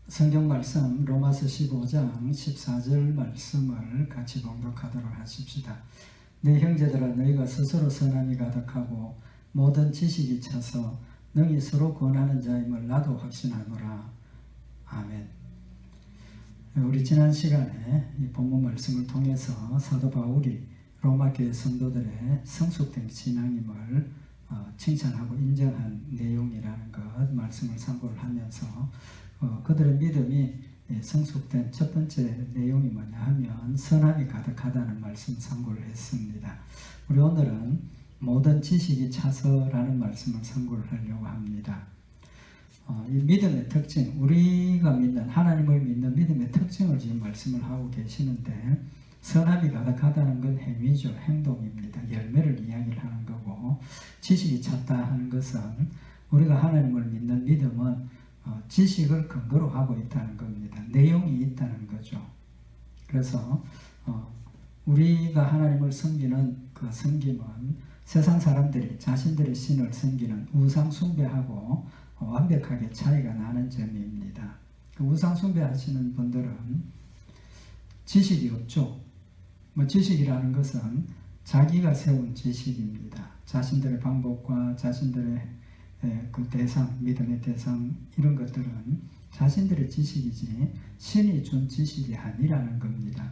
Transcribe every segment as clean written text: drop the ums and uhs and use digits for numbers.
성경 말씀 로마서 15장 14절 말씀을 같이 봉독하도록 하십시다. 내 형제들아 너희가 스스로 선함이 가득하고 모든 지식이 차서 능히 서로 권하는 자임을 나도 확신하노라. 아멘. 우리 지난 시간에 이 본문 말씀을 통해서 사도 바울이 로마교회 성도들의 성숙된 신앙임을 칭찬하고 인정한 내용이라는 것 말씀을 참고를 하면서 그들의 믿음이 성숙된 첫 번째 내용이 뭐냐 하면 선함이 가득하다는 말씀 참고를 했습니다. 우리 오늘은 모든 지식이 차서라는 말씀을 참고를 하려고 합니다. 이 믿음의 특징, 우리가 믿는 하나님을 믿는 믿음의 특징을 지금 말씀을 하고 계시는데 선함이 가득하다는 건 행위죠. 행동입니다. 열매를 이야기를 하는 거고 지식이 찼다 하는 것은 우리가 하나님을 믿는 믿음은 지식을 근거로 하고 있다는 겁니다. 내용이 있다는 거죠. 그래서 우리가 하나님을 섬기는 그 섬김은 세상 사람들이 자신들의 신을 섬기는 우상 숭배하고 완벽하게 차이가 나는 점입니다. 그 우상 숭배하시는 분들은 지식이 없죠. 지식이라는 것은 자기가 세운 지식입니다. 자신들의 방법과 자신들의 그 대상, 믿음의 대상 이런 것들은 자신들의 지식이지 신이 준 지식이 아니라는 겁니다.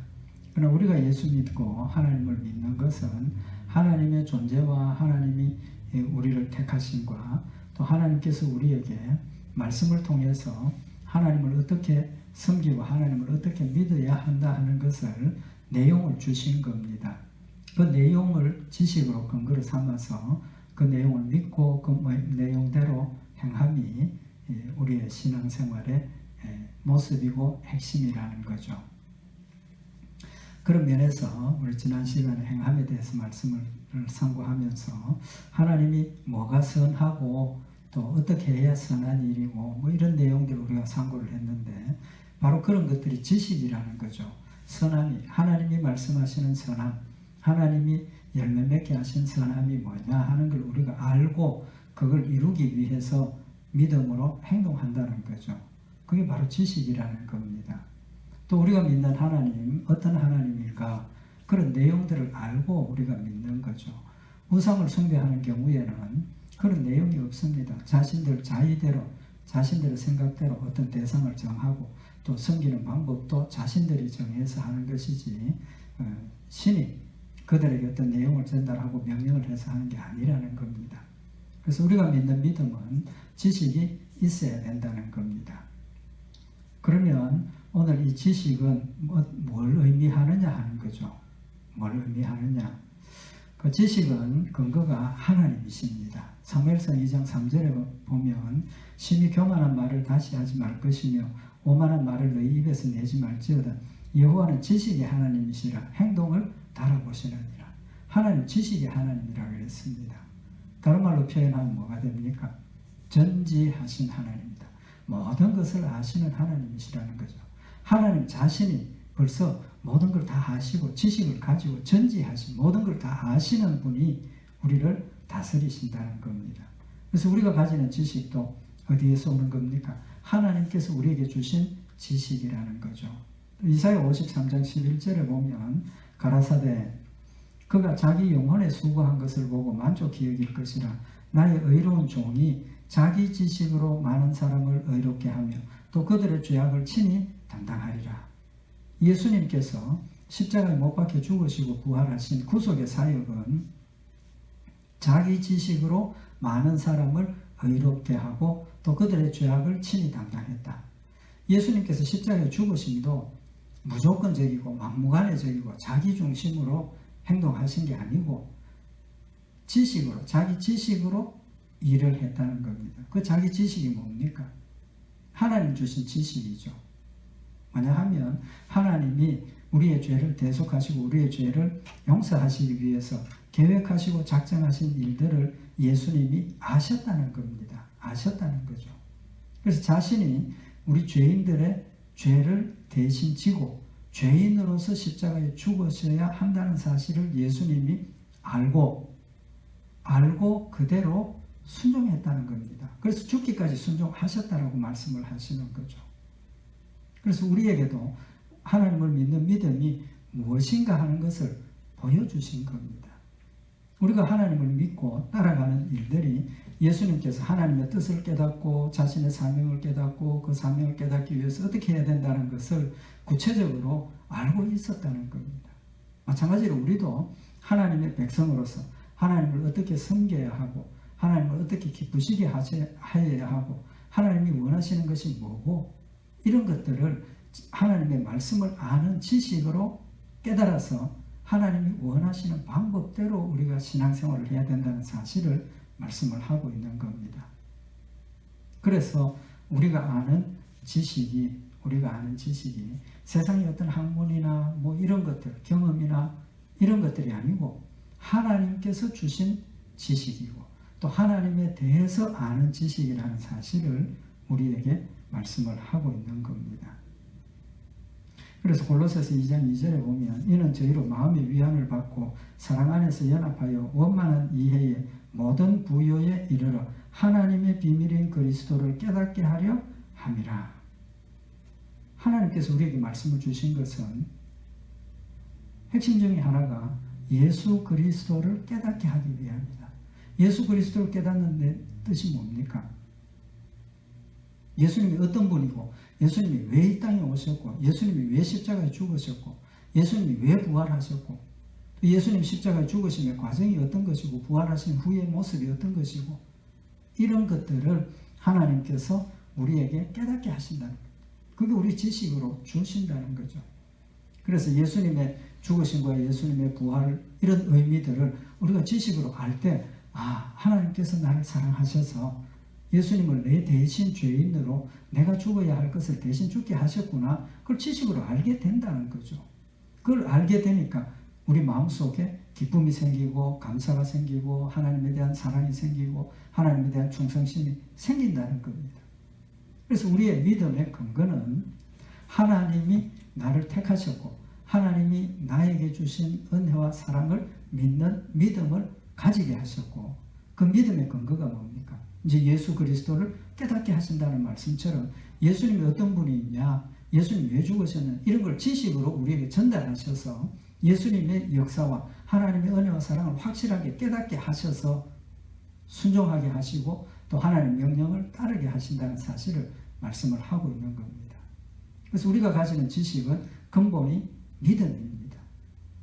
그러나 우리가 예수 믿고 하나님을 믿는 것은 하나님의 존재와 하나님이 우리를 택하심과 또 하나님께서 우리에게 말씀을 통해서 하나님을 어떻게 섬기고 하나님을 어떻게 믿어야 한다 하는 것을 내용을 주신 겁니다. 그 내용을 지식으로 근거로 삼아서 그 내용을 믿고 그 내용대로 행함이 우리의 신앙생활의 모습이고 핵심이라는 거죠. 그런 면에서 우리 지난 시간에 행함에 대해서 말씀을 상고하면서 하나님이 뭐가 선하고 또 어떻게 해야 선한 일이고 이런 내용들을 우리가 상고를 했는데 바로 그런 것들이 지식이라는 거죠. 선함이 하나님이 말씀하시는 선함, 하나님이 열매 맺게 하신 선함이 뭐냐 하는 걸 우리가 알고 그걸 이루기 위해서 믿음으로 행동한다는 거죠. 그게 바로 지식이라는 겁니다. 또 우리가 믿는 하나님, 어떤 하나님일까? 그런 내용들을 알고 우리가 믿는 거죠. 우상을 숭배하는 경우에는 그런 내용이 없습니다. 자신들 자의대로, 자신들의 생각대로 어떤 대상을 정하고 또 섬기는 방법도 자신들이 정해서 하는 것이지 신이 그들에게 어떤 내용을 전달하고 명령을 해서 하는 게 아니라는 겁니다. 그래서 우리가 믿는 믿음은 지식이 있어야 된다는 겁니다. 그러면 오늘 이 지식은 뭘 의미하느냐 하는 거죠. 뭘 의미하느냐. 그 지식은 근거가 하나님이십니다. 사무엘상 2장 3절에 보면 심히 교만한 말을 다시 하지 말 것이며 오만한 말을 너희 입에서 내지 말지어다. 여호와는 지식의 하나님이시라 행동을 달아보시느니라. 하나님 지식의 하나님이라고 했습니다. 다른 말로 표현하면 뭐가 됩니까? 전지하신 하나님입니다. 모든 것을 아시는 하나님이시라는 거죠. 하나님 자신이 벌써 모든 걸 다 아시고 지식을 가지고 전지하신 모든 걸 다 아시는 분이 우리를 다스리신다는 겁니다. 그래서 우리가 가지는 지식도 어디에서 오는 겁니까? 하나님께서 우리에게 주신 지식이라는 거죠. 이사야 53장 11절에 보면 가라사대 그가 자기 영혼에 수고한 것을 보고 만족히 여길 것이라. 나의 의로운 종이 자기 지식으로 많은 사람을 의롭게 하며 또 그들의 죄악을 친히 담당하리라. 예수님께서 십자가에 못 박혀 죽으시고 부활하신 구속의 사역은 자기 지식으로 많은 사람을 의롭게 하고 또 그들의 죄악을 친히 담당했다. 예수님께서 십자가에 죽으심도 무조건적이고 막무가내적이고 자기중심으로 행동하신 게 아니고 지식으로, 자기 지식으로 일을 했다는 겁니다. 그 자기 지식이 뭡니까? 하나님 주신 지식이죠. 왜냐하면 하나님이 우리의 죄를 대속하시고 우리의 죄를 용서하시기 위해서 계획하시고 작정하신 일들을 예수님이 아셨다는 겁니다. 아셨다는 거죠. 그래서 자신이 우리 죄인들의 죄를 대신 지고 죄인으로서 십자가에 죽으셔야 한다는 사실을 예수님이 알고 그대로 순종했다는 겁니다. 그래서 죽기까지 순종하셨다라고 말씀을 하시는 거죠. 그래서 우리에게도 하나님을 믿는 믿음이 무엇인가 하는 것을 보여주신 겁니다. 우리가 하나님을 믿고 따라가는 일들이 예수님께서 하나님의 뜻을 깨닫고 자신의 사명을 깨닫고 그 사명을 깨닫기 위해서 어떻게 해야 된다는 것을 구체적으로 알고 있었다는 겁니다. 마찬가지로 우리도 하나님의 백성으로서 하나님을 어떻게 섬겨야 하고 하나님을 어떻게 기쁘시게 하여야 하고 하나님이 원하시는 것이 뭐고 이런 것들을 하나님의 말씀을 아는 지식으로 깨달아서 하나님이 원하시는 방법대로 우리가 신앙생활을 해야 된다는 사실을 말씀을 하고 있는 겁니다. 그래서 우리가 아는 지식이 세상의 어떤 학문이나 뭐 이런 것들, 경험이나 이런 것들이 아니고 하나님께서 주신 지식이고 또 하나님에 대해서 아는 지식이라는 사실을 우리에게 말씀을 하고 있는 겁니다. 그래서 골로새서 2장 2절에 보면 이는 저희로 마음의 위안을 받고 사랑 안에서 연합하여 원만한 이해의 모든 부요에 이르러 하나님의 비밀인 그리스도를 깨닫게 하려 함이라. 하나님께서 우리에게 말씀을 주신 것은 핵심 중에 하나가 예수 그리스도를 깨닫게 하기 위함이다. 예수 그리스도를 깨닫는 데 뜻이 뭡니까? 예수님이 어떤 분이고 예수님이 왜 이 땅에 오셨고 예수님이 왜 십자가에 죽으셨고 예수님이 왜 부활하셨고 예수님 십자가에 죽으심의 과정이 어떤 것이고 부활하신 후의 모습이 어떤 것이고 이런 것들을 하나님께서 우리에게 깨닫게 하신다는 거예요. 그게 우리 지식으로 주신다는 거죠. 그래서 예수님의 죽으심과 예수님의 부활 이런 의미들을 우리가 지식으로 알 때 하나님께서 나를 사랑하셔서 예수님을 내 대신 죄인으로 내가 죽어야 할 것을 대신 죽게 하셨구나. 그걸 지식으로 알게 된다는 거죠. 그걸 알게 되니까 우리 마음속에 기쁨이 생기고 감사가 생기고 하나님에 대한 사랑이 생기고 하나님에 대한 충성심이 생긴다는 겁니다. 그래서 우리의 믿음의 근거는 하나님이 나를 택하셨고 하나님이 나에게 주신 은혜와 사랑을 믿는 믿음을 가지게 하셨고 그 믿음의 근거가 뭡니까? 이제 예수 그리스도를 깨닫게 하신다는 말씀처럼 예수님이 어떤 분이냐, 예수님이 왜 죽으셨느냐 이런 걸 지식으로 우리에게 전달하셔서 예수님의 역사와 하나님의 은혜와 사랑을 확실하게 깨닫게 하셔서 순종하게 하시고 또 하나님의 명령을 따르게 하신다는 사실을 말씀을 하고 있는 겁니다. 그래서 우리가 가지는 지식은 근본이 믿음입니다.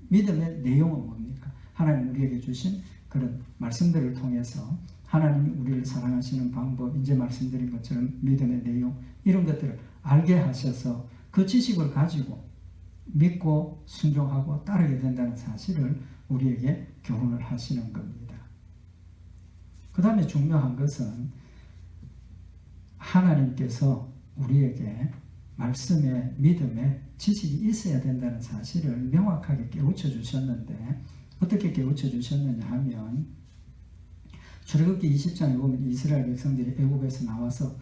믿음의 내용은 뭡니까? 하나님 우리에게 주신 그런 말씀들을 통해서 하나님이 우리를 사랑하시는 방법, 이제 말씀드린 것처럼 믿음의 내용 이런 것들을 알게 하셔서 그 지식을 가지고 믿고 순종하고 따르게 된다는 사실을 우리에게 교훈을 하시는 겁니다. 그 다음에 중요한 것은 하나님께서 우리에게 말씀에 믿음에 지식이 있어야 된다는 사실을 명확하게 깨우쳐 주셨는데 어떻게 깨우쳐 주셨느냐 하면 출애굽기 20장에 보면 이스라엘 백성들이 애굽에서 나와서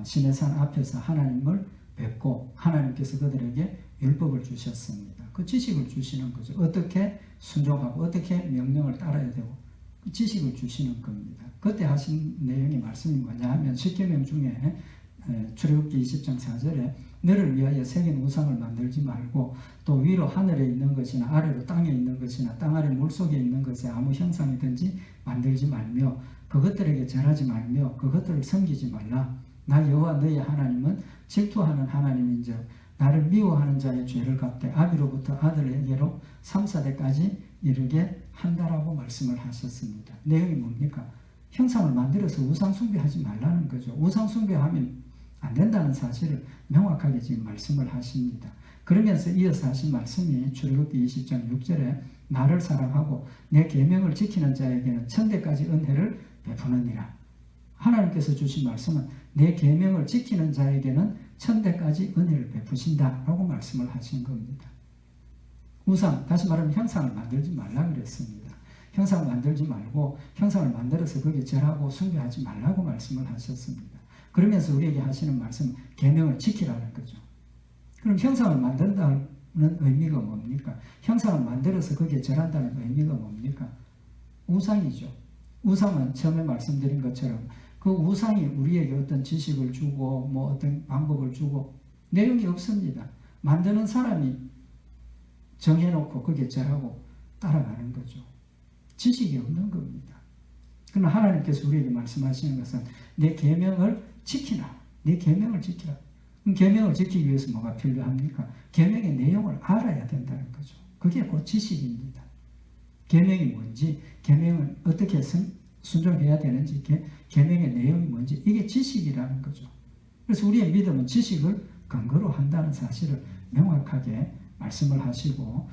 시내산 앞에서 하나님을 뵙고 하나님께서 그들에게 율법을 주셨습니다. 그 지식을 주시는 거죠. 어떻게 순종하고 어떻게 명령을 따라야 되고 그 지식을 주시는 겁니다. 그때 하신 내용이 말씀이 뭐냐 하면 10계명 중에 출애굽기 20장 4절에 너를 위하여 새긴 우상을 만들지 말고 또 위로 하늘에 있는 것이나 아래로 땅에 있는 것이나 땅 아래 물속에 있는 것에 아무 형상이든지 만들지 말며 그것들에게 절하지 말며 그것들을 섬기지 말라. 나 여호와 너희 하나님은 질투하는 하나님인즉 나를 미워하는 자의 죄를 갚되 아비로부터 아들에게로 3, 4대까지 이르게 한다라고 말씀을 하셨습니다. 내용이 뭡니까? 형상을 만들어서 우상 숭배하지 말라는 거죠. 우상 숭배하면 안 된다는 사실을 명확하게 지금 말씀을 하십니다. 그러면서 이어서 하신 말씀이 출애굽기 20장 6절에 나를 사랑하고 내 계명을 지키는 자에게는 천대까지 은혜를 베푸느니라. 하나님께서 주신 말씀은 내 계명을 지키는 자에게는 천대까지 은혜를 베푸신다라고 말씀을 하신 겁니다. 우상, 다시 말하면 형상을 만들지 말라 그랬습니다. 형상을 만들지 말고 형상을 만들어서 거기에 절하고 숭배하지 말라고 말씀을 하셨습니다. 그러면서 우리에게 하시는 말씀은 계명을 지키라는 거죠. 그럼 형상을 만든다는 의미가 뭡니까? 형상을 만들어서 거기에 절한다는 의미가 뭡니까? 우상이죠. 우상은 처음에 말씀드린 것처럼 그 우상이 우리에게 어떤 지식을 주고 뭐 어떤 방법을 주고 내용이 없습니다. 만드는 사람이 정해놓고 거기에 절하고 따라가는 거죠. 지식이 없는 겁니다. 그러나 하나님께서 우리에게 말씀하시는 것은 내 계명을 지키라. 내 계명을 지키라. 그럼 계명을 지키기 위해서 뭐가 필요합니까? 계명의 내용을 알아야 된다는 거죠. 그게 곧 지식입니다. 계명이 뭔지, 계명을 어떻게 순종해야 되는지, 계명의 내용이 뭔지, 이게 지식이라는 거죠. 그래서 우리의 믿음은 지식을 근거로 한다는 사실을 명확하게 말씀을 하시고,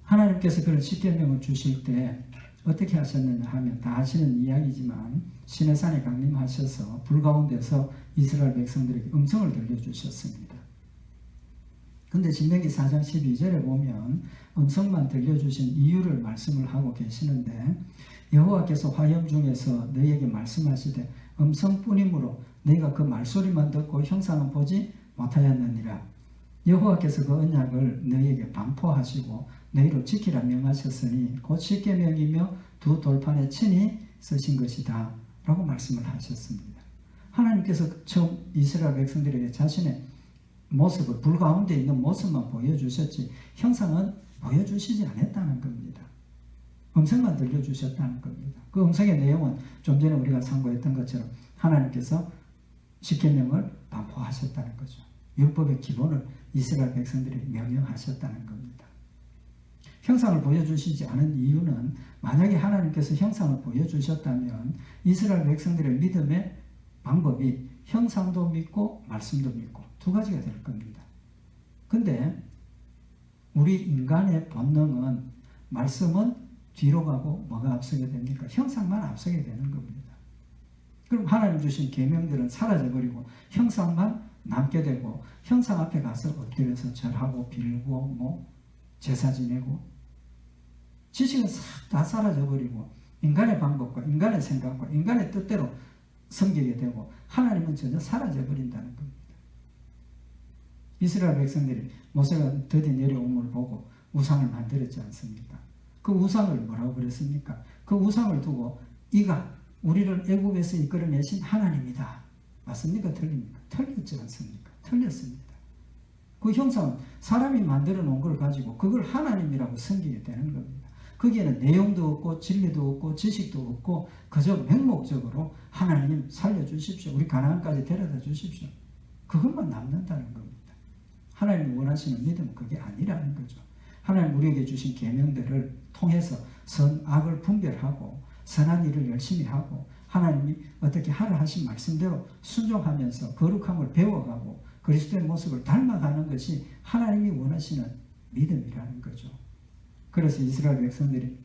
하나님께서 그런 십계명을 주실 때 어떻게 하셨느냐 하면 다 아시는 이야기지만 시내산에 강림하셔서 불 가운데서 이스라엘 백성들에게 음성을 들려주셨습니다. 근데 신명기 4장 12절에 보면 음성만 들려주신 이유를 말씀을 하고 계시는데, 여호와께서 화염 중에서 너희에게 말씀하시되 음성뿐이므로 너희가 그 말소리만 듣고 형상은 보지 못하였느니라. 여호와께서 그 언약을 너희에게 반포하시고 너희로 지키라 명하셨으니 곧 십계명이며 두 돌판에 친히 쓰신 것이다 라고 말씀을 하셨습니다. 하나님께서 처음 이스라엘 백성들에게 자신의 모습을, 불 가운데 있는 모습만 보여주셨지 형상은 보여주시지 않았다는 겁니다. 음성만 들려주셨다는 겁니다. 그 음성의 내용은 좀 전에 우리가 상고했던 것처럼 하나님께서 십계명을 반포하셨다는 거죠. 율법의 기본을 이스라엘 백성들이 명령하셨다는 겁니다. 형상을 보여주시지 않은 이유는, 만약에 하나님께서 형상을 보여주셨다면 이스라엘 백성들의 믿음의 방법이 형상도 믿고 말씀도 믿고 두 가지가 될 겁니다. 근데 우리 인간의 본능은 말씀은 뒤로 가고 뭐가 앞서게 됩니까? 형상만 앞서게 되는 겁니다. 그럼 하나님 주신 계명들은 사라져버리고 형상만 남게 되고, 형상 앞에 가서 엎드려서 절하고 빌고 제사 지내고, 지식은 싹 다 사라져버리고 인간의 방법과 인간의 생각과 인간의 뜻대로 섬기게 되고 하나님은 전혀 사라져버린다는 겁니다. 이스라엘 백성들이 모세가 드디어 내려옴을 보고 우상을 만들었지 않습니까? 그 우상을 뭐라고 그랬습니까? 그 우상을 두고 이가 우리를 애굽에서 이끌어내신 하나님이다. 맞습니까? 틀립니까? 틀렸지 않습니까? 틀렸습니다. 그 형상은 사람이 만들어 놓은 걸 가지고 그걸 하나님이라고 섬기게 되는 겁니다. 거기에는 내용도 없고 진리도 없고 지식도 없고 그저 맹목적으로 하나님 살려주십시오. 우리 가나안까지 데려다 주십시오. 그것만 남는다는 겁니다. 하나님이 원하시는 믿음은 그게 아니라는 거죠. 하나님 우리에게 주신 계명들을 통해서 선악을 분별하고 선한 일을 열심히 하고 하나님이 어떻게 하라 하신 말씀대로 순종하면서 거룩함을 배워가고 그리스도의 모습을 닮아가는 것이 하나님이 원하시는 믿음이라는 거죠. 그래서 이스라엘 백성들이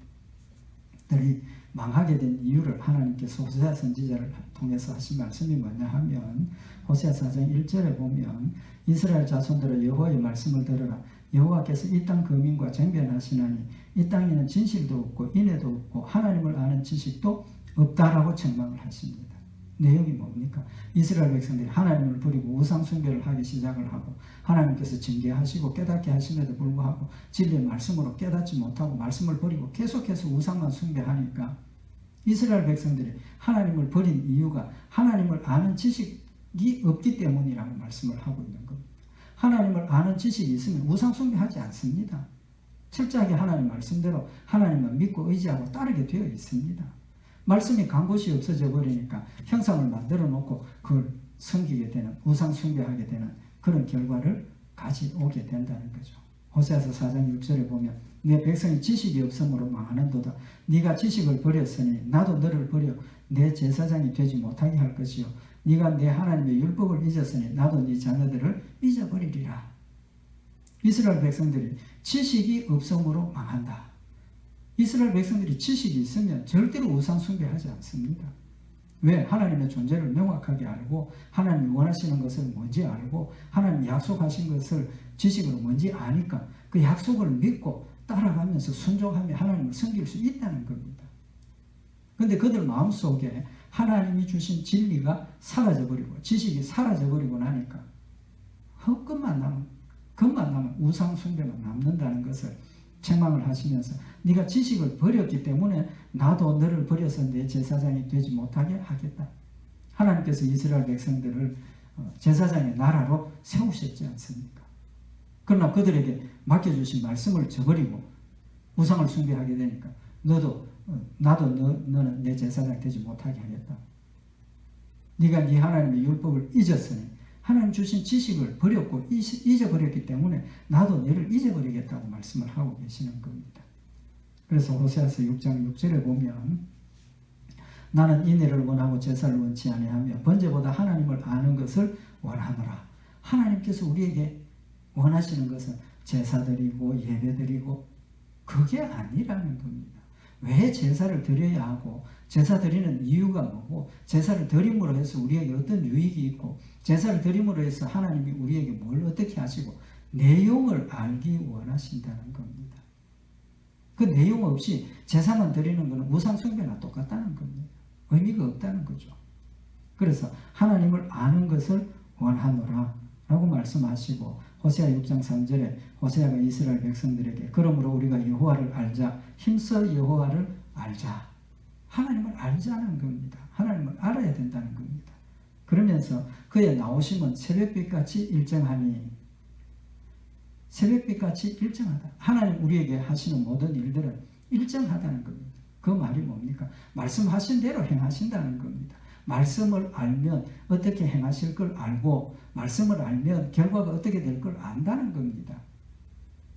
망하게 된 이유를 하나님께서 호세아 선지자를 통해서 하신 말씀이 뭐냐 하면, 호세아 4장 1절에 보면 이스라엘 자손들아 여호와의 말씀을 들으라. 여호와께서 이 땅 거민과 쟁변하시나니 이 땅에는 진실도 없고 인애도 없고 하나님을 아는 지식도 없다라고 책망을 하십니다. 내용이 뭡니까? 이스라엘 백성들이 하나님을 버리고 우상 숭배를 하기 시작을 하고 하나님께서 징계하시고 깨닫게 하심에도 불구하고 진리의 말씀으로 깨닫지 못하고 말씀을 버리고 계속해서 우상만 숭배하니까 이스라엘 백성들이 하나님을 버린 이유가 하나님을 아는 지식이 없기 때문이라고 말씀을 하고 있는 겁니다. 하나님을 아는 지식이 있으면 우상 숭배하지 않습니다. 철저하게 하나님 말씀대로 하나님만 믿고 의지하고 따르게 되어 있습니다. 말씀이 간 곳이 없어져 버리니까 형상을 만들어 놓고 그걸 섬기게 되는, 우상 숭배하게 되는 그런 결과를 가져오게 된다는 거죠. 호세아서 4장 6절에 보면 내 백성이 지식이 없으므로 망하는도다. 네가 지식을 버렸으니 나도 너를 버려 내 제사장이 되지 못하게 할 것이요 네가 내 하나님의 율법을 잊었으니 나도 네 자녀들을 잊어버리리라. 이스라엘 백성들이 지식이 없으므로 망한다. 이스라엘 백성들이 지식이 있으면 절대로 우상 숭배하지 않습니다. 왜? 하나님의 존재를 명확하게 알고 하나님이 원하시는 것을 뭔지 알고 하나님이 약속하신 것을 지식으로 뭔지 아니까 그 약속을 믿고 따라가면서 순종하며 하나님을 섬길 수 있다는 겁니다. 그런데 그들 마음속에 하나님이 주신 진리가 사라져버리고 지식이 사라져버리고 나니까 헛것만 남은, 것만 남은 우상 숭배만 남는다는 것을 책망을 하시면서 네가 지식을 버렸기 때문에 나도 너를 버려서 내 제사장이 되지 못하게 하겠다. 하나님께서 이스라엘 백성들을 제사장의 나라로 세우셨지 않습니까? 그러나 그들에게 맡겨주신 말씀을 저버리고 우상을 숭배하게 되니까 나도 너는 내 제사장 되지 못하게 하겠다. 네가 네 하나님의 율법을 잊었으니 하나님 주신 지식을 버렸고 잊어버렸기 때문에 나도 너를 잊어버리겠다고 말씀을 하고 계시는 겁니다. 그래서 호세아서 6장 6절에 보면 나는 인애를 원하고 제사를 원치 아니하며 번제보다 하나님을 아는 것을 원하노라. 하나님께서 우리에게 원하시는 것은 제사드리고 예배드리고 그게 아니라는 겁니다. 왜 제사를 드려야 하고 제사 드리는 이유가 뭐고 제사를 드림으로 해서 우리에게 어떤 유익이 있고 제사를 드림으로 해서 하나님이 우리에게 뭘 어떻게 하시고 내용을 알기 원하신다는 겁니다. 그 내용 없이 제사만 드리는 것은 우상 숭배나 똑같다는 겁니다. 의미가 없다는 거죠. 그래서 하나님을 아는 것을 원하노라 라고 말씀하시고 호세아 6장 3절에 호세아가 이스라엘 백성들에게 그러므로 우리가 여호와를 알자 힘써 여호와를 알자 하나님을 알자는 겁니다. 하나님을 알아야 된다는 겁니다. 그러면서 그의 나오심은 새벽빛같이 일정하니 새벽빛같이 일정하다. 하나님 우리에게 하시는 모든 일들은 일정하다는 겁니다. 그 말이 뭡니까? 말씀하신 대로 행하신다는 겁니다. 말씀을 알면 어떻게 행하실 걸 알고 말씀을 알면 결과가 어떻게 될 걸 안다는 겁니다.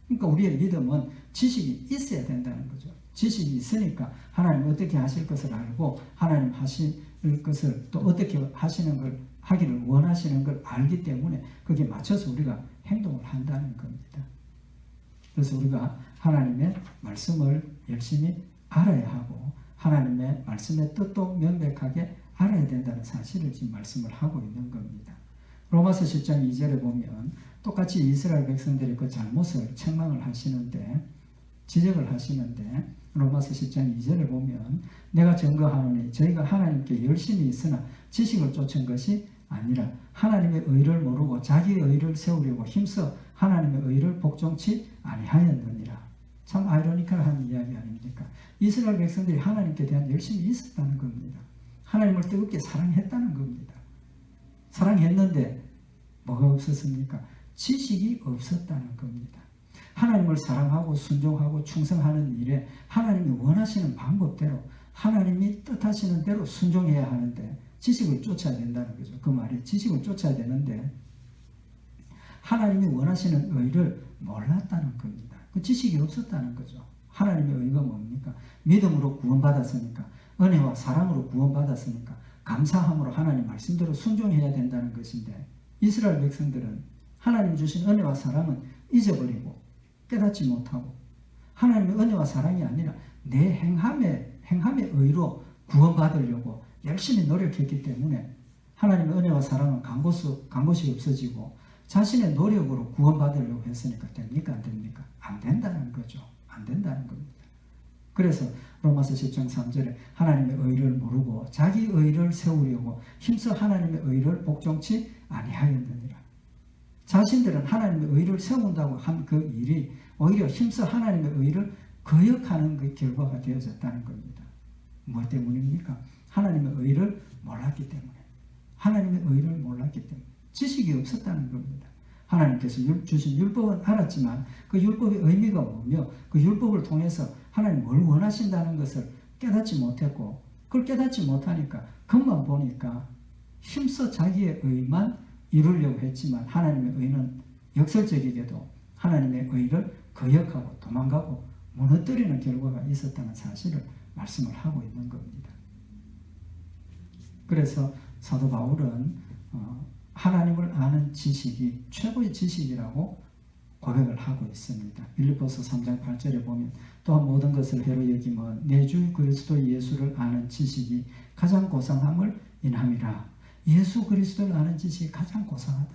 그러니까 우리의 믿음은 지식이 있어야 된다는 거죠. 지식이 있으니까 하나님 어떻게 하실 것을 알고 하나님 하실 것을 또 어떻게 하시는 걸 하기를 원하시는 걸 알기 때문에 거기에 맞춰서 우리가 행동을 한다는 겁니다. 그래서 우리가 하나님의 말씀을 열심히 알아야 하고 하나님의 말씀의 뜻도 명백하게 알아야 된다는 사실을 지금 말씀을 하고 있는 겁니다. 로마서 10장 2절에 보면 똑같이 이스라엘 백성들의 그 잘못을 책망을 하시는데 지적을 하시는데 로마서 10장 2절을 보면 내가 증거하노니 저희가 하나님께 열심히 있으나 지식을 쫓은 것이 아니라 하나님의 의를 모르고 자기의 의를 세우려고 힘써 하나님의 의를 복종치 아니하였느니라. 참 아이러니컬한 이야기 아닙니까? 이스라엘 백성들이 하나님께 대한 열심이 있었다는 겁니다. 하나님을 뜨겁게 사랑했다는 겁니다. 사랑했는데 뭐가 없었습니까? 지식이 없었다는 겁니다. 하나님을 사랑하고 순종하고 충성하는 일에 하나님이 원하시는 방법대로 하나님이 뜻하시는 대로 순종해야 하는데 지식을 쫓아야 된다는 거죠. 그 말이 지식을 쫓아야 되는데 하나님이 원하시는 의를 몰랐다는 겁니다. 그 지식이 없었다는 거죠. 하나님의 의가 뭡니까? 믿음으로 구원받았으니까 은혜와 사랑으로 구원받았으니까 감사함으로 하나님 말씀대로 순종해야 된다는 것인데 이스라엘 백성들은 하나님 주신 은혜와 사랑은 잊어버리고 깨닫지 못하고 하나님의 은혜와 사랑이 아니라 내 행함의 의로 구원받으려고 열심히 노력했기 때문에 하나님의 은혜와 사랑은 간 곳이 없어지고 자신의 노력으로 구원받으려고 했으니까 됩니까? 안 됩니까? 안 된다는 거죠. 안 된다는 겁니다. 그래서 로마서 10장 3절에 하나님의 의를 모르고 자기 의를 세우려고 힘써 하나님의 의를 복종치 아니하였느니라. 자신들은 하나님의 의를 세운다고 한 그 일이 오히려 힘써 하나님의 의를 거역하는 그 결과가 되어졌다는 겁니다. 무엇 때문입니까? 하나님의 의를 몰랐기 때문에. 하나님의 의를 몰랐기 때문에. 지식이 없었다는 겁니다. 하나님께서 주신 율법은 알았지만 그 율법의 의미가 뭐며 그 율법을 통해서 하나님 뭘 원하신다는 것을 깨닫지 못했고 그걸 깨닫지 못하니까 그것만 보니까 힘써 자기의 의만 이루려고 했지만 하나님의 의는 역설적이게도 하나님의 의를 거역하고 도망가고 무너뜨리는 결과가 있었다는 사실을 말씀을 하고 있는 겁니다. 그래서 사도 바울은 하나님을 아는 지식이 최고의 지식이라고 고백을 하고 있습니다. 빌립보서 3장 8절에 보면 또한 모든 것을 해로 여기면 내 주 그리스도 예수를 아는 지식이 가장 고상함을 인함이라. 예수 그리스도를 아는 지식이 가장 고상하다.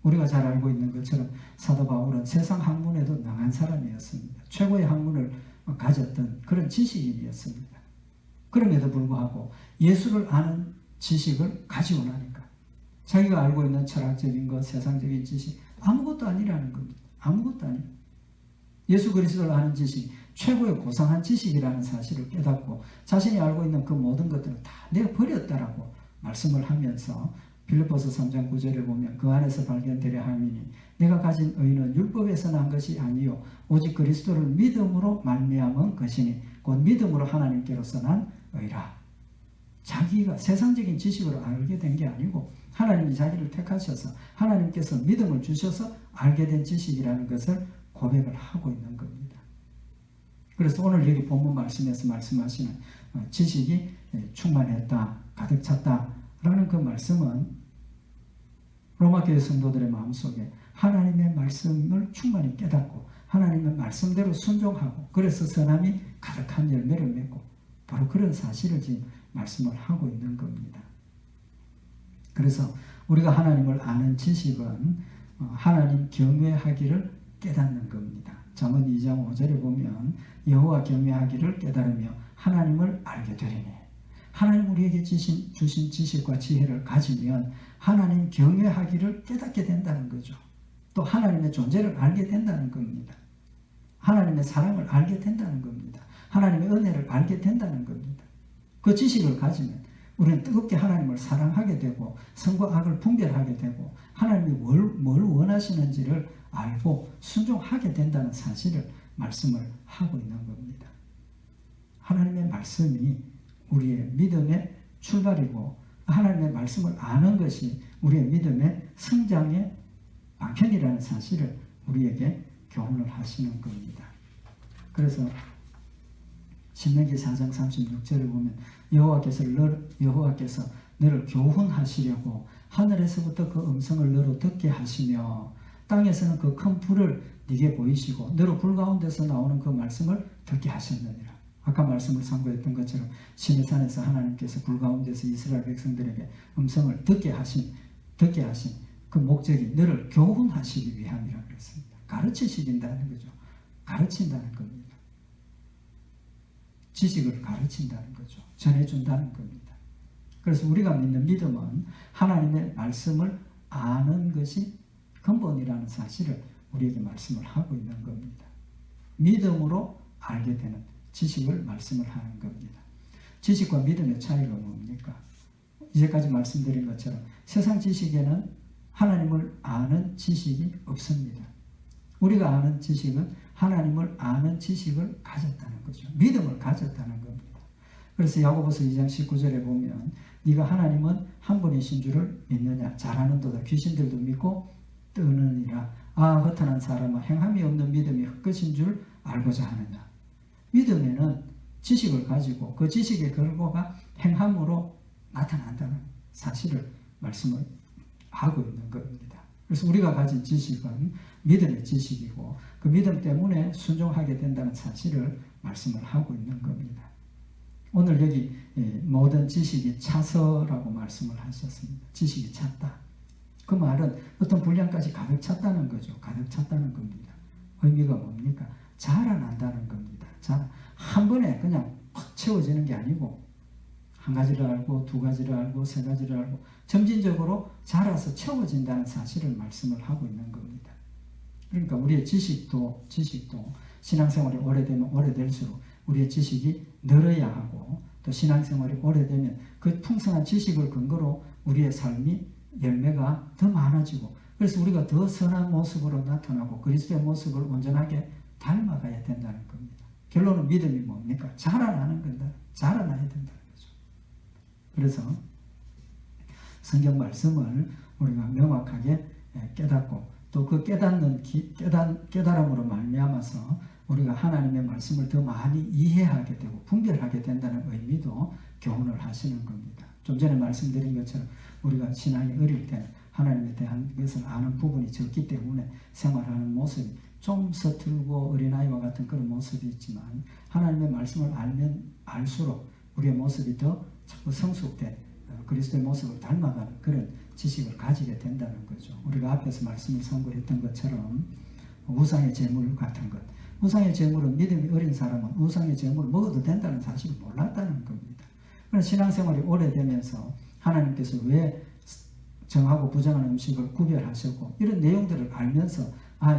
우리가 잘 알고 있는 것처럼 사도 바울은 세상 학문에도 능한 사람이었습니다. 최고의 학문을 가졌던 그런 지식인이었습니다. 그럼에도 불구하고 예수를 아는 지식을 가지고 나니까 자기가 알고 있는 철학적인 것, 세상적인 지식 아무것도 아니라는 겁니다. 아무것도 아니에요. 예수 그리스도를 아는 지식이 최고의 고상한 지식이라는 사실을 깨닫고 자신이 알고 있는 그 모든 것들은 다 내가 버렸다라고 말씀을 하면서 빌립보서 3장 9절에 보면 그 안에서 발견되려 함이니 내가 가진 의는 율법에서 난 것이 아니요 오직 그리스도를 믿음으로 말미암은 것이니 곧 믿음으로 하나님께로서 난 의라. 자기가 세상적인 지식으로 알게 된 게 아니고 하나님이 자기를 택하셔서 하나님께서 믿음을 주셔서 알게 된 지식이라는 것을 고백을 하고 있는 겁니다. 그래서 오늘 여기 본문 말씀에서 말씀하시는 지식이 충만했다, 가득 찼다 라는 그 말씀은 로마교회 성도들의 마음속에 하나님의 말씀을 충만히 깨닫고 하나님의 말씀대로 순종하고 그래서 선함이 가득한 열매를 맺고 바로 그런 사실을 지금 말씀을 하고 있는 겁니다. 그래서 우리가 하나님을 아는 지식은 하나님 경외하기를 깨닫는 겁니다. 잠언 2장 5절에 보면 여호와 경외하기를 깨달으며 하나님을 알게 되리니 하나님 우리에게 주신 지식과 지혜를 가지면 하나님 경외하기를 깨닫게 된다는 거죠. 또 하나님의 존재를 알게 된다는 겁니다. 하나님의 사랑을 알게 된다는 겁니다. 하나님의 은혜를 알게 된다는 겁니다. 그 지식을 가지면 우리는 뜨겁게 하나님을 사랑하게 되고 선과 악을 분별하게 되고 하나님이 뭘 원하시는지를 알고 순종하게 된다는 사실을 말씀을 하고 있는 겁니다. 하나님의 말씀이 우리의 믿음의 출발이고 하나님의 말씀을 아는 것이 우리의 믿음의 성장의 방편이라는 사실을 우리에게 교훈을 하시는 겁니다. 그래서 신명기 4장 36절에 보면 여호와께서 너를 교훈하시려고 하늘에서부터 그 음성을 너로 듣게 하시며 땅에서는 그 큰 불을 네게 보이시고 너로 불 가운데서 나오는 그 말씀을 듣게 하셨느니라. 아까 말씀을 상고했던 것처럼 시내산에서 하나님께서 불 가운데서 이스라엘 백성들에게 음성을 듣게 하신 그 목적이 너를 교훈하시기 위함이라고 그랬습니다. 가르치신다는 거죠. 가르친다는 겁니다. 지식을 가르친다는 거죠. 전해준다는 겁니다. 그래서 우리가 믿는 믿음은 하나님의 말씀을 아는 것이 근본이라는 사실을 우리에게 말씀을 하고 있는 겁니다. 믿음으로 알게 되는 지식을 말씀을 하는 겁니다. 지식과 믿음의 차이가 뭡니까? 이제까지 말씀드린 것처럼 세상 지식에는 하나님을 아는 지식이 없습니다. 우리가 아는 지식은 하나님을 아는 지식을 가졌다는 거죠. 믿음을 가졌다는 겁니다. 그래서 야고보서 2장 19절에 보면 네가 하나님은 한 분이신 줄을 믿느냐? 잘하는도다. 귀신들도 믿고 뜨느니라. 아 허탄한 사람아 행함이 없는 믿음이 헛것인 줄 알고자 하느냐. 믿음에는 지식을 가지고 그 지식의 결과가 행함으로 나타난다는 사실을 말씀을 하고 있는 겁니다. 그래서 우리가 가진 지식은 믿음의 지식이고 그 믿음 때문에 순종하게 된다는 사실을 말씀을 하고 있는 겁니다. 오늘 여기 모든 지식이 차서라고 말씀을 하셨습니다. 지식이 찼다. 그 말은 어떤 분량까지 가득 찼다는 거죠. 가득 찼다는 겁니다. 의미가 뭡니까? 자라난다는 겁니다. 한 번에 그냥 팍 채워지는 게 아니고 한 가지를 알고 두 가지를 알고 세 가지를 알고 점진적으로 자라서 채워진다는 사실을 말씀을 하고 있는 겁니다. 그러니까 우리의 지식도 신앙생활이 오래되면 오래될수록 우리의 지식이 늘어야 하고 또 신앙생활이 오래되면 그 풍성한 지식을 근거로 우리의 삶이 열매가 더 많아지고 그래서 우리가 더 선한 모습으로 나타나고 그리스도의 모습을 온전하게 닮아가야 된다는 겁니다. 결론은 믿음이 뭡니까? 자라나는 건다. 자라나야 된다는 거죠. 그래서 성경 말씀을 우리가 명확하게 깨닫고 또 그 깨달음으로 말미암아서 우리가 하나님의 말씀을 더 많이 이해하게 되고 분별하게 된다는 의미도 교훈을 하시는 겁니다. 좀 전에 말씀드린 것처럼 우리가 신앙이 어릴 때는 하나님에 대한 것을 아는 부분이 적기 때문에 생활하는 모습이 좀 서툴고 어린아이와 같은 그런 모습이 있지만 하나님의 말씀을 알면 알수록 우리의 모습이 더 자꾸 성숙된 그리스도의 모습을 닮아가는 그런 지식을 가지게 된다는 거죠. 우리가 앞에서 말씀을 선고했던 것처럼 우상의 제물 같은 것. 우상의 제물은 믿음이 어린 사람은 우상의 제물을 먹어도 된다는 사실을 몰랐다는 겁니다. 그래서 신앙생활이 오래되면서 하나님께서 왜 정하고 부정한 음식을 구별하셨고 이런 내용들을 알면서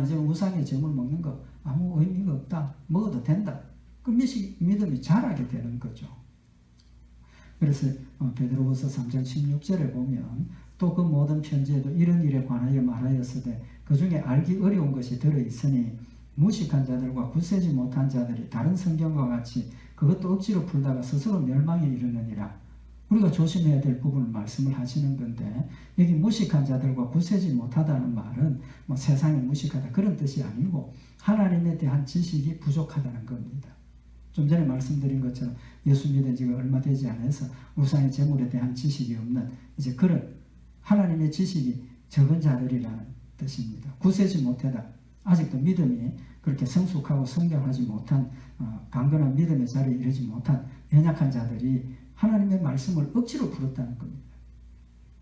이제 우상의 제물 먹는 거 아무 의미가 없다. 먹어도 된다. 그 믿음이 자라게 되는 거죠. 그래서 베드로후서 3장 16절에 보면 또 그 모든 편지에도 이런 일에 관하여 말하였으되 그 중에 알기 어려운 것이 들어있으니 무식한 자들과 굳세지 못한 자들이 다른 성경과 같이 그것도 억지로 풀다가 스스로 멸망에 이르느니라. 우리가 조심해야 될 부분을 말씀을 하시는 건데, 여기 무식한 자들과 굳세지 못하다는 말은 뭐 세상이 무식하다 그런 뜻이 아니고 하나님에 대한 지식이 부족하다는 겁니다. 좀 전에 말씀드린 것처럼 예수 믿은 지가 얼마 되지 않아서 우상의 제물에 대한 지식이 없는 이제 그런 하나님의 지식이 적은 자들이라는 뜻입니다. 굳세지 못하다. 아직도 믿음이 그렇게 성숙하고 성장하지 못한 강건한 믿음의 자리에 이르지 못한 연약한 자들이 하나님의 말씀을 억지로 풀었다는 겁니다.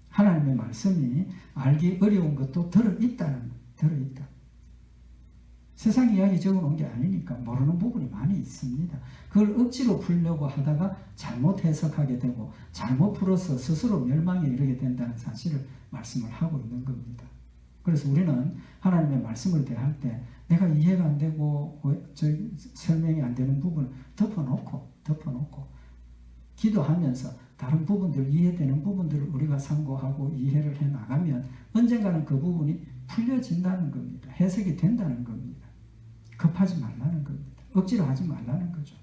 하나님의 말씀이 알기 어려운 것도 들어있다. 세상 이야기 적어놓은 게 아니니까 모르는 부분이 많이 있습니다. 그걸 억지로 풀려고 하다가 잘못 해석하게 되고 잘못 풀어서 스스로 멸망에 이르게 된다는 사실을 말씀을 하고 있는 겁니다. 그래서 우리는 하나님의 말씀을 대할 때 내가 이해가 안 되고 설명이 안 되는 부분을 덮어놓고 기도하면서 다른 부분들, 이해되는 부분들을 우리가 상고하고 이해를 해 나가면 언젠가는 그 부분이 풀려진다는 겁니다. 해석이 된다는 겁니다. 급하지 말라는 겁니다. 억지로 하지 말라는 거죠.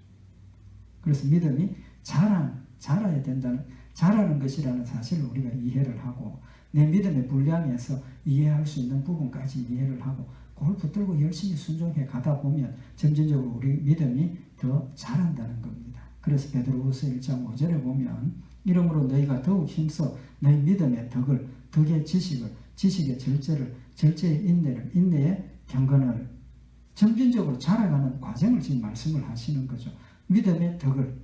그래서 믿음이 자라야 된다는, 자라는 것이라는 사실을 우리가 이해를 하고 내 믿음의 분량에서 이해할 수 있는 부분까지 이해를 하고 그걸 붙들고 열심히 순종해 가다 보면 점진적으로 우리 믿음이 더 자란다는 겁니다. 그래서 베드로후서 1장 5절에 보면 이러므로 너희가 더욱 힘써 너희 믿음의 덕의 지식의 절제의 인내를, 인내의 경건을 점진적으로 자라가는 과정을 지금 말씀을 하시는 거죠. 믿음의 덕을,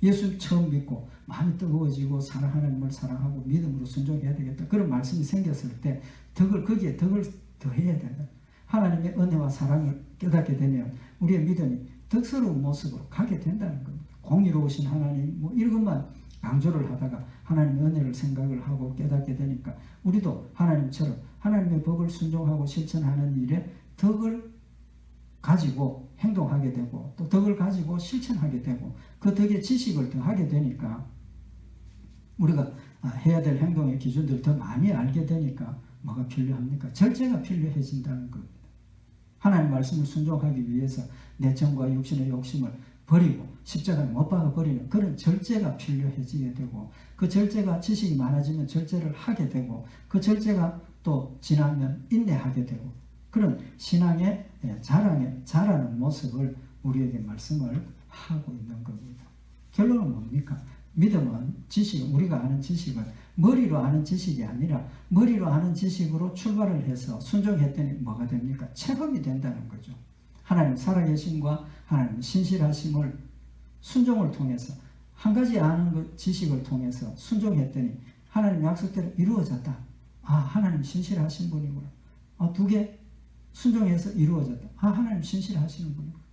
예수 처음 믿고 마음이 뜨거워지고 하나님을 사랑하고 믿음으로 순종해야 되겠다. 그런 말씀이 생겼을 때 거기에 덕을 더해야 된다. 하나님의 은혜와 사랑을 깨닫게 되면 우리의 믿음이 덕스러운 모습으로 가게 된다는 겁니다. 공의로우신 하나님 이것만 강조를 하다가 하나님의 은혜를 생각을 하고 깨닫게 되니까 우리도 하나님처럼 하나님의 법을 순종하고 실천하는 일에 덕을 가지고 행동하게 되고 또 덕을 가지고 실천하게 되고 그 덕의 지식을 더하게 되니까 우리가 해야 될 행동의 기준들을 더 많이 알게 되니까 뭐가 필요합니까? 절제가 필요해진다는 겁니다. 하나님 말씀을 순종하기 위해서 내 정과 육신의 욕심을 버리고 십자가에 못 박아 버리는 그런 절제가 필요해지게 되고 그 절제가 지식이 많아지면 절제를 하게 되고 그 절제가 또 지나면 인내하게 되고 그런 신앙의 자라는 모습을 우리에게 말씀을 하고 있는 겁니다. 결론은 뭡니까? 믿음은 우리가 아는 지식은 머리로 아는 지식이 아니라 머리로 아는 지식으로 출발을 해서 순종했더니 뭐가 됩니까? 체험이 된다는 거죠. 하나님 살아계심과 하나님 신실하심을 순종을 통해서 한 가지 아는 지식을 통해서 순종했더니 하나님 약속대로 이루어졌다. 하나님 신실하신 분이구나. 두 개 순종해서 이루어졌다. 하나님 신실하시는 분이구나.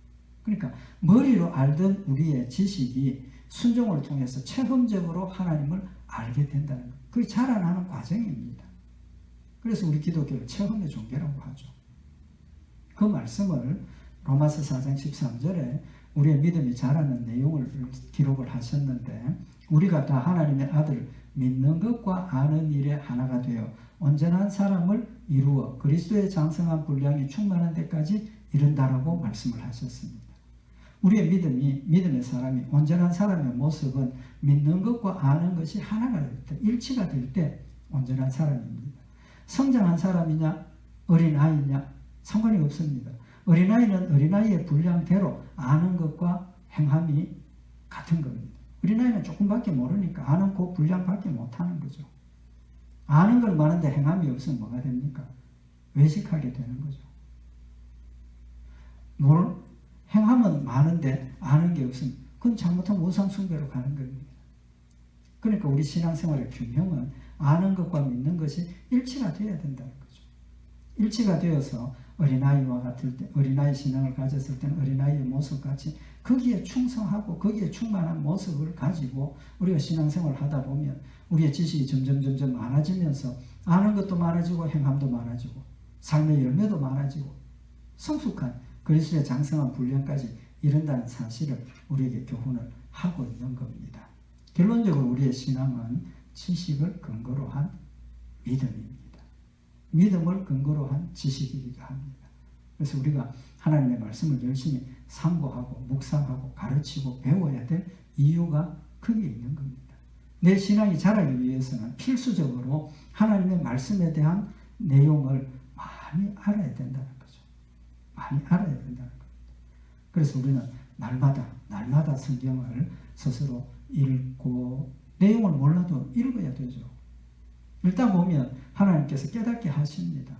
그러니까 머리로 알던 우리의 지식이 순종을 통해서 체험적으로 하나님을 알게 된다는 것. 그게 자라나는 과정입니다. 그래서 우리 기독교를 체험의 종교라고 하죠. 그 말씀을 로마서 4장 13절에 우리의 믿음이 자라는 내용을 기록을 하셨는데 우리가 다 하나님의 아들을 믿는 것과 아는 일에 하나가 되어 온전한 사람을 이루어 그리스도의 장성한 분량이 충만한 데까지 이른다라고 말씀을 하셨습니다. 우리의 믿음의 사람이 온전한 사람의 모습은 믿는 것과 아는 것이 하나가 될 때, 일치가 될 때 온전한 사람입니다. 성장한 사람이냐 어린아이냐 상관이 없습니다. 어린아이는 어린아이의 분량대로 아는 것과 행함이 같은 겁니다. 어린아이는 조금밖에 모르니까 아는 그 분량밖에 못하는 거죠. 아는 건 많은데 행함이 없으면 뭐가 됩니까? 외식하게 되는 거죠. 행함은 많은데 아는 게 없으면 그건 잘못하면 우상숭배로 가는 겁니다. 그러니까 우리 신앙생활의 균형은 아는 것과 믿는 것이 일치가 되어야 된다는 거죠. 일치가 되어서 어린아이와 같을 때, 어린아이 신앙을 가졌을 때는 어린아이의 모습같이 거기에 충성하고 거기에 충만한 모습을 가지고 우리가 신앙생활을 하다 보면 우리의 지식이 점점 많아지면서 아는 것도 많아지고 행함도 많아지고 삶의 열매도 많아지고 성숙한 그리스도의 장성한 분량까지 이른다는 사실을 우리에게 교훈을 하고 있는 겁니다. 결론적으로 우리의 신앙은 지식을 근거로 한 믿음입니다. 믿음을 근거로 한 지식이기도 합니다. 그래서 우리가 하나님의 말씀을 열심히 상고하고 묵상하고 가르치고 배워야 될 이유가 거기에 있는 겁니다. 내 신앙이 자라기 위해서는 필수적으로 하나님의 말씀에 대한 내용을 많이 알아야 된다는 거죠. 많이 알아야 된다는 겁니다. 그래서 우리는 날마다 성경을 스스로 읽고 내용을 몰라도 읽어야 되죠. 읽다 보면 하나님께서 깨닫게 하십니다.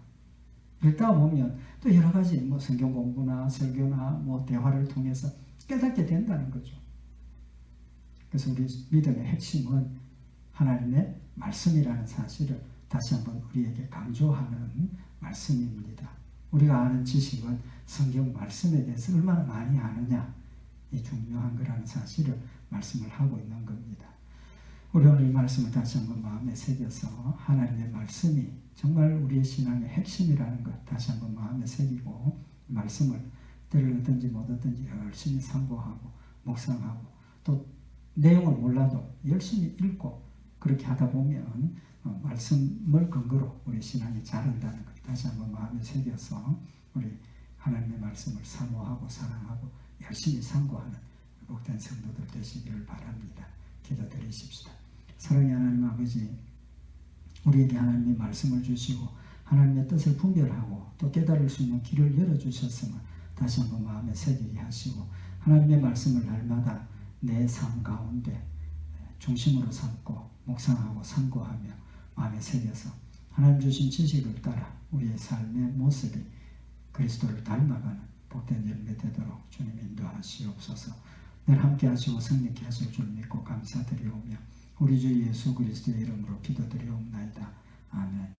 읽다 보면 또 여러 가지 성경 공부나 설교나 대화를 통해서 깨닫게 된다는 거죠. 그래서 우리 믿음의 핵심은 하나님의 말씀이라는 사실을 다시 한번 우리에게 강조하는 말씀입니다. 우리가 아는 지식은 성경 말씀에 대해서 얼마나 많이 아느냐, 이 중요한 거라는 사실을 말씀을 하고 있는 겁니다. 우리 오늘 이 말씀을 다시 한번 마음에 새겨서 하나님의 말씀이 정말 우리의 신앙의 핵심이라는 것 다시 한번 마음에 새기고 말씀을 때를 얻든지 못 얻든지 열심히 상고하고 묵상하고 또 내용을 몰라도 열심히 읽고 그렇게 하다 보면 말씀을 근거로 우리 신앙이 자란다는 것 다시 한번 마음에 새겨서 우리 하나님의 말씀을 사모하고 사랑하고 열심히 상고하는 복된 성도들 되시기를 바랍니다. 기도드리십시다. 사랑의 하나님 아버지, 우리에게 하나님의 말씀을 주시고 하나님의 뜻을 분별하고 또 깨달을 수 있는 길을 열어주셨음을 다시 한번 마음에 새기게 하시고 하나님의 말씀을 날마다 내 삶 가운데 중심으로 삼고 묵상하고 상고하며 마음에 새겨서 하나님 주신 지식을 따라 우리의 삶의 모습이 그리스도를 닮아가는 복된 열매 되도록 주님 인도하시옵소서. 늘 함께 하시고 성립케 하실 줄 믿고 감사드리오며 우리 주 예수 그리스도의 이름으로 기도드리옵나이다. 아멘.